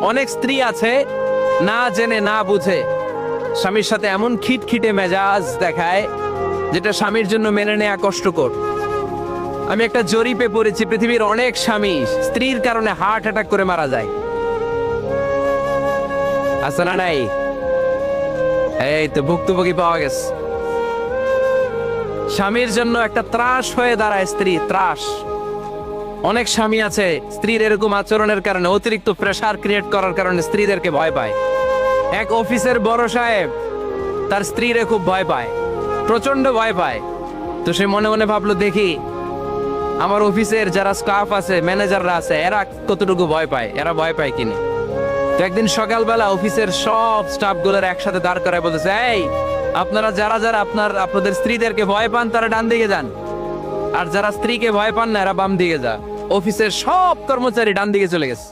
অনেক স্ত্রী আছে না জেনে না বুঝে স্বামীর সাথে এমন খিটখিটে মেজাজ দেখায় যেটা স্বামীর জন্য মেনে নেওয়া কষ্টকর। আমি একটা জরিপে পড়েছি, পৃথিবীর অনেক স্বামী স্ত্রীর কারণে হার্ট অ্যাটাক করে মারা যায়। আছে না নাই? এই তো ভুক্তভোগী পাওয়া গেছে। স্বামীর জন্য একটা ত্রাস হয়ে দাঁড়ায় স্ত্রী, ত্রাস। অনেক স্বামী আছে স্ত্রীর এরকম আচরণের কারণে, অতিরিক্ত প্রেসার ক্রিয়েট করার কারণে স্ত্রীদেরকে ভয় পায়। এক অফিসের বড় সাহেব তার স্ত্রীরে খুব ভয় পায়, প্রচন্ড ভয় পায়। তো সে মনে মনে ভাবলো, দেখি আমার অফিসের যারা স্টাফ আছে, ম্যানেজাররা আছে, এরা কতটুকু ভয় পায়, এরা ভয় পায় কিনা। তো একদিন সকালবেলা অফিসের সব স্টাফ গুলোর একসাথে দাঁড় করায় বলতেছে, এই আপনারা যারা যারা আপনাদের স্ত্রীদেরকে ভয় পান তারা ডান দিকে যান, আর যারা স্ত্রীকে ভয় পান না এরা বাম দিকে যা। অফিসের সব কর্মচারী ডান দিকে চলে গেছে।